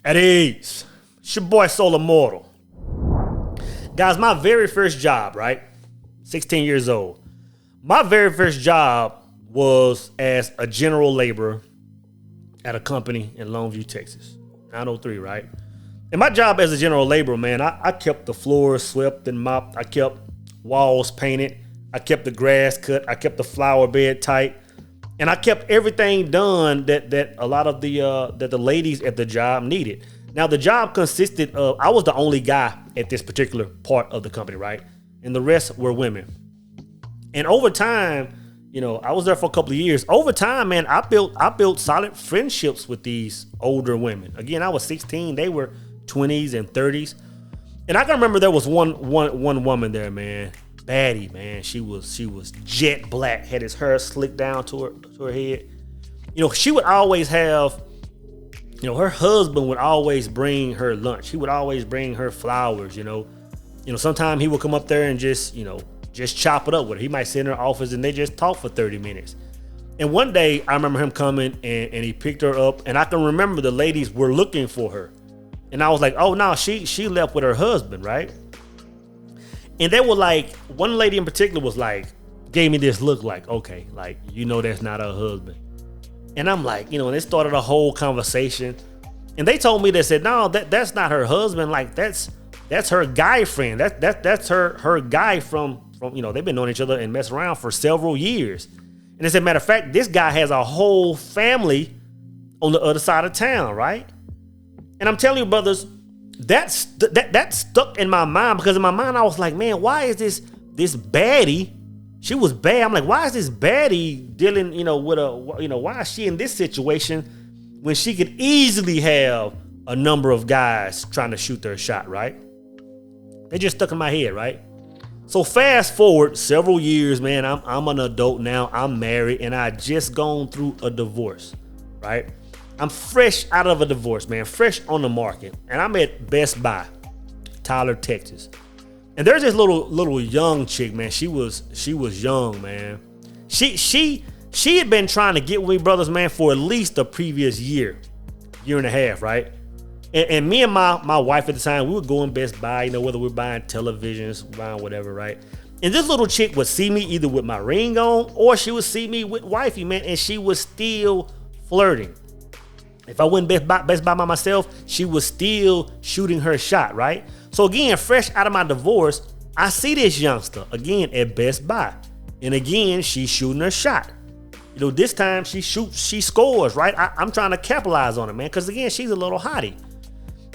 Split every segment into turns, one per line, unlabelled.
At ease. It's your boy Soul Immortal. Guys, my very first job, right? 16 years old. My very first job was as a general laborer at a company in Longview, Texas. 903, right? And my job as a general laborer, man, I kept the floors swept and mopped. I kept walls painted. I kept the grass cut. I kept the flower bed tight. And I kept everything done that a lot of the ladies at the job needed. Now, the job consisted of, I was the only guy at this particular part of the company, right? And the rest were women. And over time, I was there for a couple of years. Over time, man, I built solid friendships with these older women. Again, I was 16. They were 20s and 30s. And I can remember there was one woman there, man. Baddie, man. She was jet black, had his hair slicked down to her head. She would always have, her husband would always bring her lunch. He would always bring her flowers, Sometimes he would come up there and just chop it up with her. He might sit in her office and they just talk for 30 minutes. And one day I remember him coming and he picked her up, and I can remember the ladies were looking for her. And I was like, oh no, she left with her husband, right? And they were like, one lady in particular was like, gave me this look like, okay, like, that's not her husband. And I'm like, and they started a whole conversation. And they told me, they said, no, that's not her husband. Like, that's her guy friend. That's her guy from, they've been knowing each other and messing around for several years. And as a matter of fact, this guy has a whole family on the other side of town, right? And I'm telling you, brothers, that stuck in my mind, because in my mind I was like, man, why is this baddie? She was bad. I'm like, why is this baddie dealing, with why is she in this situation when she could easily have a number of guys trying to shoot their shot, right? They just stuck in my head, right? So fast forward several years, man, I'm an adult now. I'm married and I just gone through a divorce, right? I'm fresh out of a divorce, man, fresh on the market. And I'm at Best Buy, Tyler, Texas. And there's this little young chick, man. She was young, man. She had been trying to get with me, brothers, man, for at least the previous year and a half, right? And me and my wife at the time, we would go in Best Buy, whether we're buying televisions, buying whatever, right? And this little chick would see me either with my ring on or she would see me with wifey, man, and she was still flirting. If I went Best Buy by myself, she was still shooting her shot, right? So again, fresh out of my divorce, I see this youngster again at Best Buy. And again, she's shooting her shot. This time she scores, right? I'm trying to capitalize on it, man, because again, she's a little hottie.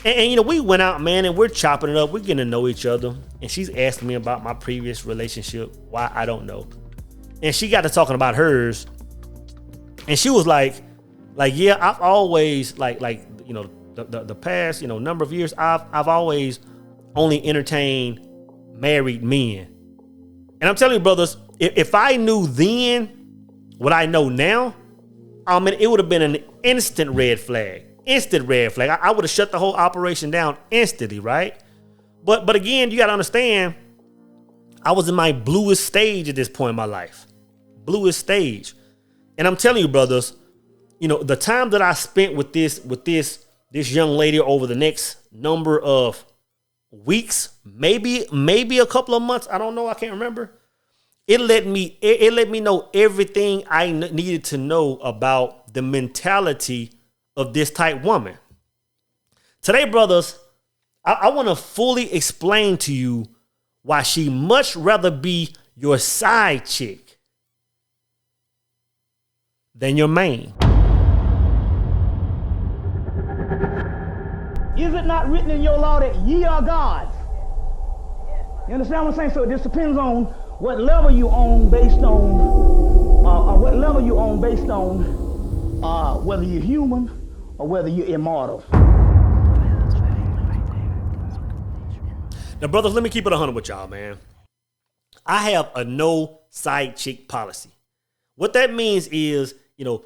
And we went out, man, and we're chopping it up. We're getting to know each other. And she's asking me about my previous relationship. Why? I don't know. And she got to talking about hers. And she was like, yeah, I've always the past, number of years, I've always only entertained married men. And I'm telling you, brothers, if I knew then what I know now, it would have been an instant red flag. I would have shut the whole operation down instantly, right? But again, you got to understand, I was in my bluest stage at this point in my life. Bluest stage. And I'm telling you, brothers, the time that I spent with this young lady over the next number of weeks, maybe a couple of months, I don't know, I can't remember. It let me know everything I needed to know about the mentality of this type woman. Today, brothers, I want to fully explain to you why she much rather be your side chick than your main.
Is it not written in your law that ye are gods? You understand what I'm saying? So it just depends on what level you own based on, whether you're human or whether you're immortal.
Now, brothers, let me keep it 100 with y'all, man. I have a no side chick policy. What that means is,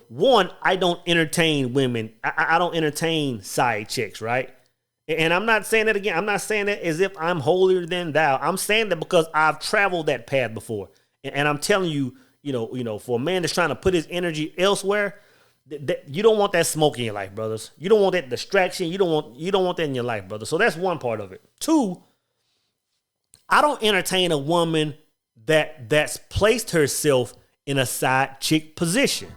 one, I don't entertain women. I don't entertain side chicks, right? And I'm not saying that again. I'm not saying that as if I'm holier than thou. I'm saying that because I've traveled that path before. And I'm telling you, for a man that's trying to put his energy elsewhere, you don't want that smoke in your life, brothers. You don't want that distraction. You don't want that in your life, brother. So that's one part of it. Two, I don't entertain a woman that's placed herself in a side chick position.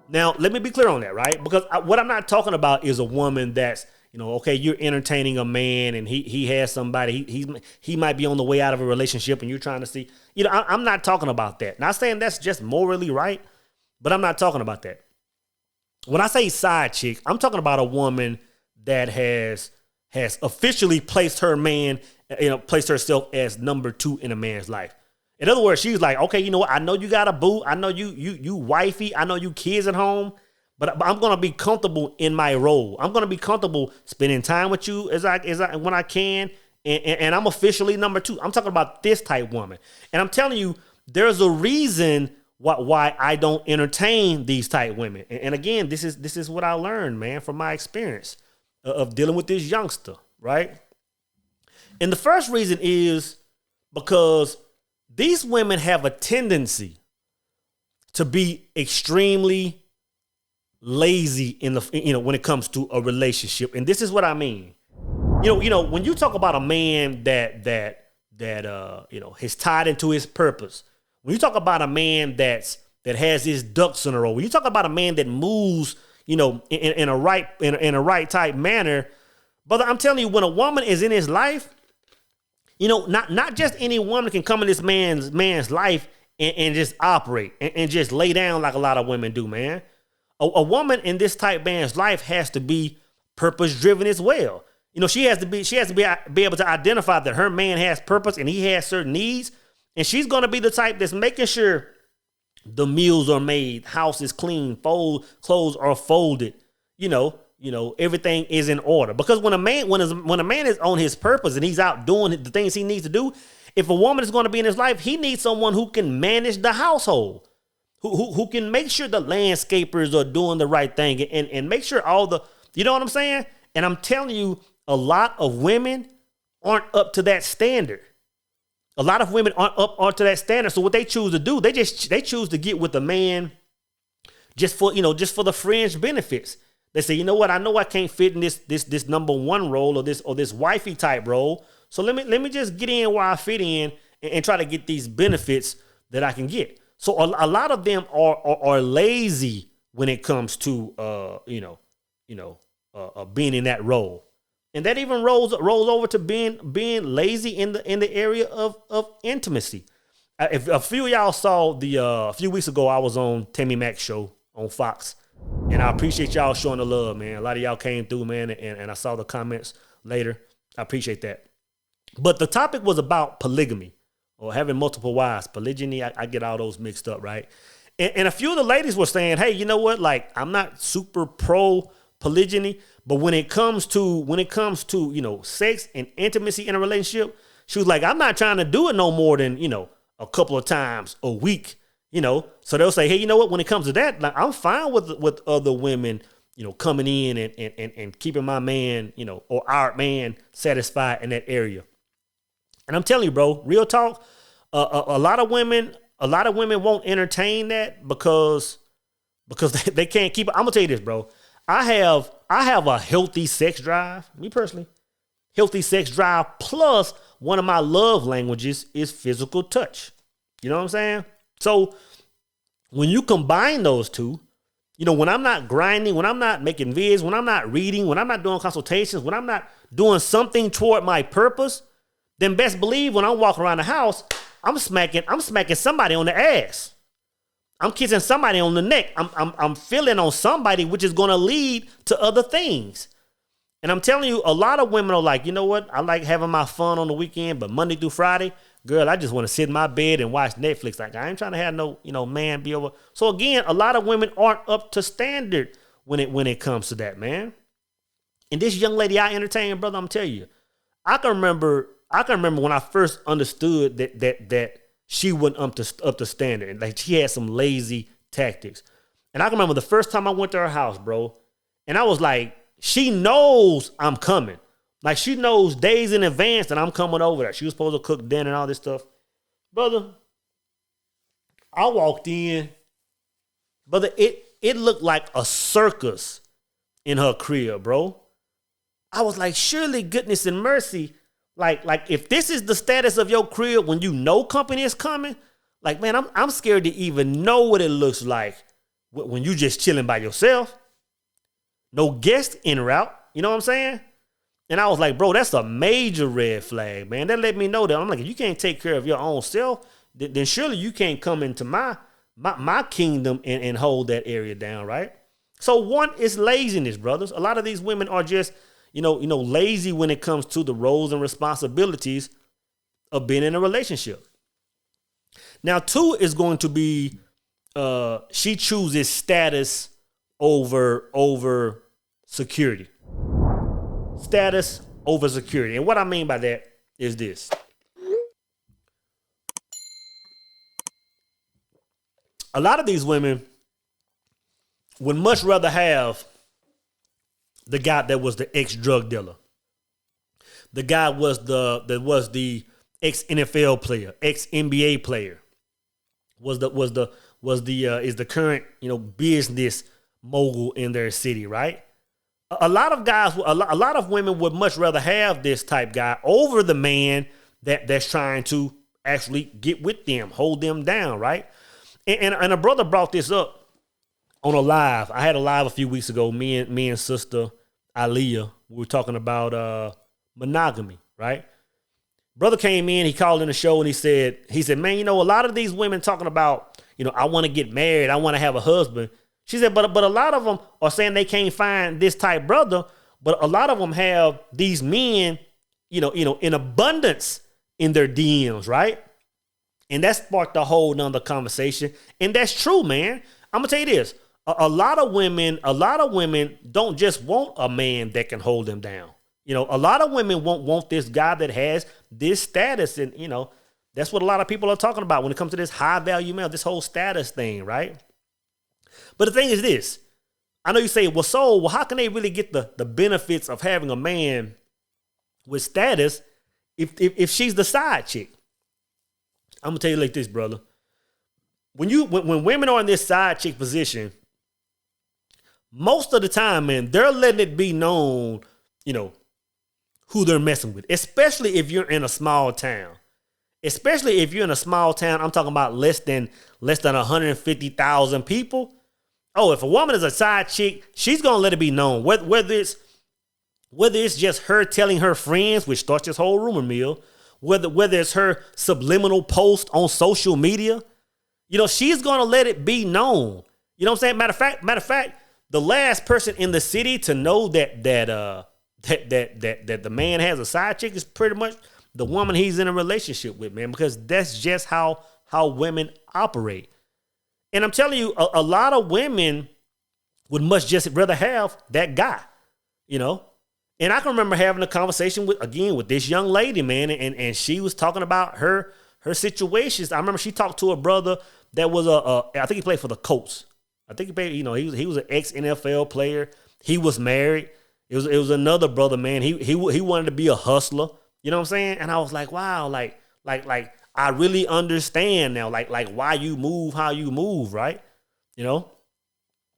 Now, let me be clear on that, right? Because what I'm not talking about is a woman that's, okay, you're entertaining a man and he has somebody, he might be on the way out of a relationship and you're trying to see, I'm not talking about that. Not saying that's just morally right, but I'm not talking about that. When I say side chick, I'm talking about a woman that has officially placed her man, placed herself as number 2 in a man's life. In other words, she's like, okay, you know what? I know you got a boo. I know you wifey. I know you kids at home, but I'm gonna be comfortable in my role. I'm gonna be comfortable spending time with you when I can, and I'm officially number 2. I'm talking about this type woman, and I'm telling you, there's a reason why I don't entertain these type women. And again, this is what I learned, man, from my experience of dealing with this youngster, right? And the first reason is because these women have a tendency to be extremely lazy in the when it comes to a relationship. And this is what I mean. When you talk about a man that is tied into his purpose, when you talk about a man that has his ducks in a row, when you talk about a man that moves, in a right type manner, brother, I'm telling you, when a woman is in his life, not just any woman can come in this man's life and just operate and just lay down like a lot of women do, man. A woman in this type man's life has to be purpose driven as well. She has to be able to identify that her man has purpose and he has certain needs, and she's going to be the type that's making sure the meals are made, house is clean, clothes are folded, everything is in order. Because when a man is on his purpose and he's out doing the things he needs to do, if a woman is going to be in his life, he needs someone who can manage the household, who can make sure the landscapers are doing the right thing and make sure all the, you know what I'm saying? And I'm telling you, a lot of women aren't up to that standard. A lot of women aren't up to that standard. So what they choose to do, they choose to get with a man just for the fringe benefits. They say, you know what? I know I can't fit in this number 1 role or this wifey type role. So let me just get in where I fit in and try to get these benefits that I can get. So a lot of them are lazy when it comes to being in that role, and that even rolls over to being lazy in the area of intimacy. If a few of y'all saw a few weeks ago, I was on Tammy Mack's show on Fox. And I appreciate y'all showing the love, man. A lot of y'all came through, man, and I saw the comments later. I appreciate that. But the topic was about polygamy or having multiple wives. Polygyny, I get all those mixed up, right? And a few of the ladies were saying, hey, you know what? Like, I'm not super pro polygyny, but when it comes to sex and intimacy in a relationship, she was like, I'm not trying to do it no more than, a couple of times a week. So they'll say, hey, you know what? When it comes to that, like, I'm fine with other women, coming in and keeping my man, or our man satisfied in that area. And I'm telling you, bro, real talk, a lot of women won't entertain that because they can't keep it. I'm gonna tell you this, bro. I have a healthy sex drive, me personally, healthy sex drive. Plus, one of my love languages is physical touch. You know what I'm saying? So when you combine those two, when I'm not grinding, when I'm not making vids, when I'm not reading, when I'm not doing consultations, when I'm not doing something toward my purpose, then best believe when I'm walking around the house, I'm smacking somebody on the ass. I'm kissing somebody on the neck. I'm feeling on somebody, which is going to lead to other things. And I'm telling you, a lot of women are like, you know what? I like having my fun on the weekend, but Monday through Friday, girl, I just want to sit in my bed and watch Netflix. Like, I ain't trying to have no, man be over. So again, a lot of women aren't up to standard when it comes to that, man. And this young lady I entertained, brother, I'm telling you, I can remember when I first understood that she wasn't up to standard, and like she had some lazy tactics. And I can remember the first time I went to her house, bro, and I was like, she knows I'm coming. Like, she knows days in advance that I'm coming over there. She was supposed to cook dinner and all this stuff. Brother, I walked in. Brother, it looked like a circus in her crib, bro. I was like, surely goodness and mercy. Like if this is the status of your crib when you know company is coming, like, man, I'm scared to even know what it looks like when you just chilling by yourself. No guest en route. You know what I'm saying? And I was like, bro, that's a major red flag, man. That let me know that I'm like, if you can't take care of your own self, then surely you can't come into my kingdom and hold that area down, right? So one is laziness, brothers. A lot of these women are just, lazy when it comes to the roles and responsibilities of being in a relationship. Now, two is going to be she chooses status over security. Status over security. And what I mean by that is this. A lot of these women would much rather have the guy that was the ex-drug dealer. The guy was the ex-NFL player, ex-NBA player. Is the current, business mogul in their city, right? A lot of women would much rather have this type guy over the man that's trying to actually get with them, hold them down, right? And a brother brought this up on a live. I had a live a few weeks ago. Me and sister Aliyah, we were talking about monogamy, right? Brother came in, he called in the show and he said, man, a lot of these women talking about, I want to get married, I want to have a husband. She said, but a lot of them are saying they can't find this type brother, but a lot of them have these men, in abundance in their DMs, right? And that sparked a whole nother conversation. And that's true, man. I'm gonna tell you this. A lot of women don't just want a man that can hold them down. A lot of women want this guy that has this status. And, that's what a lot of people are talking about when it comes to this high value male, this whole status thing, right? But the thing is this. I know you say, well, how can they really get the benefits of having a man with status if she's the side chick? I'm gonna tell you like this, brother. When women are in this side chick position, most of the time, man, they're letting it be known, who they're messing with, especially if you're in a small town. Especially if you're in a small town, I'm talking about less than 150,000 people. Oh, if a woman is a side chick, she's gonna let it be known. Whether it's just her telling her friends, which starts this whole rumor mill, whether it's her subliminal post on social media, she's gonna let it be known. You know what I'm saying? Matter of fact, the last person in the city to know that the man has a side chick is pretty much the woman he's in a relationship with, man, because that's just how women operate. And I'm telling you, a lot of women would much just rather have that guy, And I can remember having a conversation with this young lady, man, and she was talking about her situations. I remember she talked to a brother that was I think he played for the Colts. I think he played, he was an ex-NFL player. He was married. It was another brother, man. He wanted to be a hustler. You know what I'm saying? And I was like, wow, like I really understand now, like why you move how you move, right?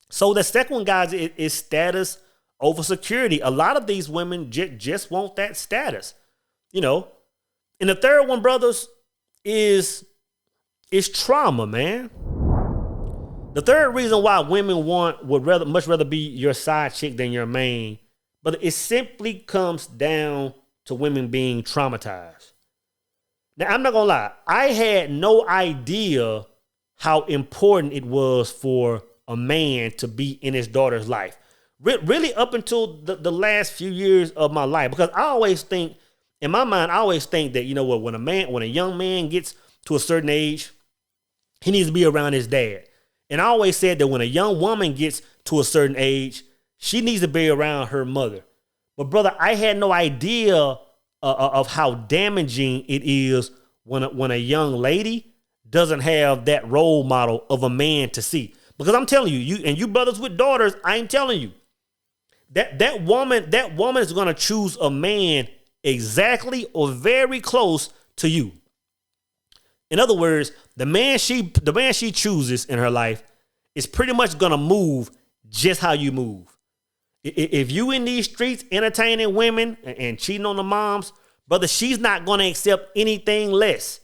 So the second one, guys, is status over security. A lot of these women just want that status, And the third one, brothers, is trauma, man. The third reason why women would much rather be your side chick than your main, but it simply comes down to women being traumatized. Now, I'm not gonna lie, I had no idea how important it was for a man to be in his daughter's life. Really up until the last few years of my life, because I always think, in my mind, that, when a young man gets to a certain age, he needs to be around his dad. And I always said that when a young woman gets to a certain age, she needs to be around her mother. But brother, I had no idea of how damaging it is when a young lady doesn't have that role model of a man to see. Because I'm telling you brothers with daughters, I'm telling you, that woman is going to choose a man exactly or very close to you. In other words, the man she chooses in her life is pretty much gonna move just how you move. If you in these streets entertaining women and cheating on the moms, brother, she's not gonna accept anything less.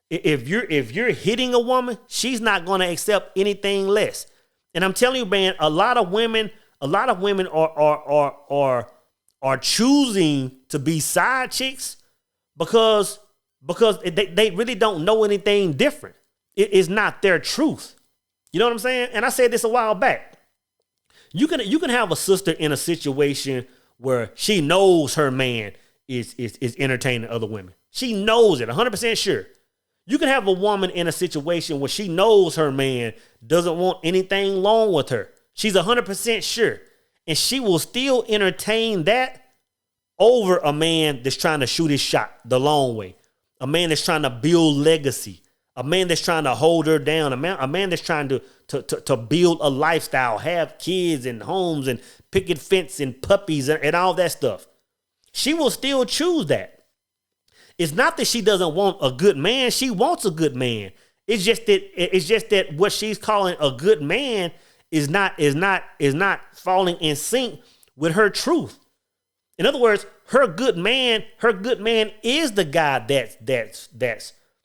If you're hitting a woman, she's not gonna accept anything less. And I'm telling you, man, a lot of women are choosing to be side chicks because they really don't know anything different. It is not their truth. You know what I'm saying? And I said this a while back. You can have a sister in a situation where she knows her man is entertaining other women. She knows it, 100% sure. You can have a woman in a situation where she knows her man doesn't want anything long with her. She's 100% sure. And she will still entertain that over a man that's trying to shoot his shot the long way. A man that's trying to build legacy. A man that's trying to hold her down. A man that's trying to build a lifestyle, have kids and homes and picket fence and puppies and all that stuff. She will still choose that. It's not that she doesn't want a good man. She wants a good man. It's just that what she's calling a good man is not falling in sync with her truth. In other words, her good man is the guy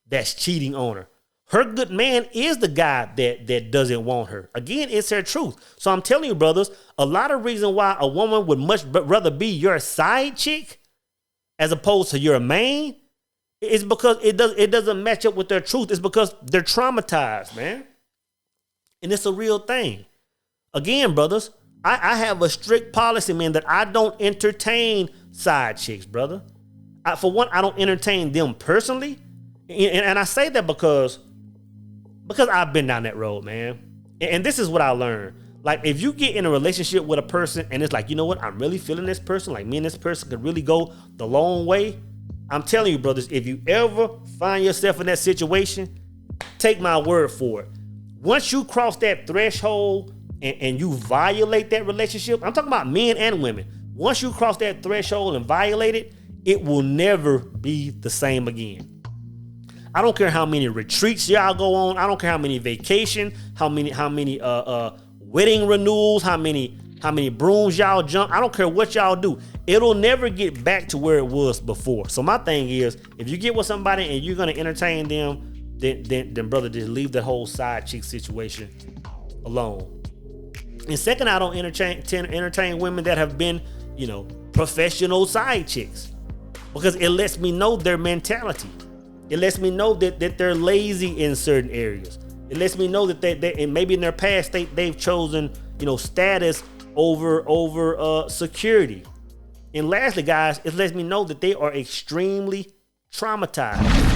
that's cheating on her. Her good man is the guy that doesn't want her. Again, it's her truth. So I'm telling you, brothers, a lot of reason why a woman would much rather be your side chick as opposed to your main is because it doesn't match up with their truth. It's because they're traumatized, man. And it's a real thing. Again, brothers, I have a strict policy, man, that I don't entertain side chicks, brother. For one, I don't entertain them personally. And I say that because I've been down that road, man. And this is what I learned. Like, if you get in a relationship with a person and it's like, you know what, I'm really feeling this person. Like, me and this person could really go the long way. I'm telling you, brothers, if you ever find yourself in that situation, take my word for it. Once you cross that threshold and you violate that relationship, I'm talking about men and women. Once you cross that threshold and violate it, it will never be the same again. I don't care how many retreats y'all go on. I don't care how many vacation, how many wedding renewals, how many brooms y'all jump. I don't care what y'all do. It'll never get back to where it was before. So my thing is, if you get with somebody and you're gonna entertain them, then brother, just leave that whole side chick situation alone. And second, I don't entertain women that have been, professional side chicks, because it lets me know their mentality. It lets me know that they're lazy in certain areas. It lets me know that they and maybe in their past they've chosen, status over security. And lastly, guys, it lets me know that they are extremely traumatized.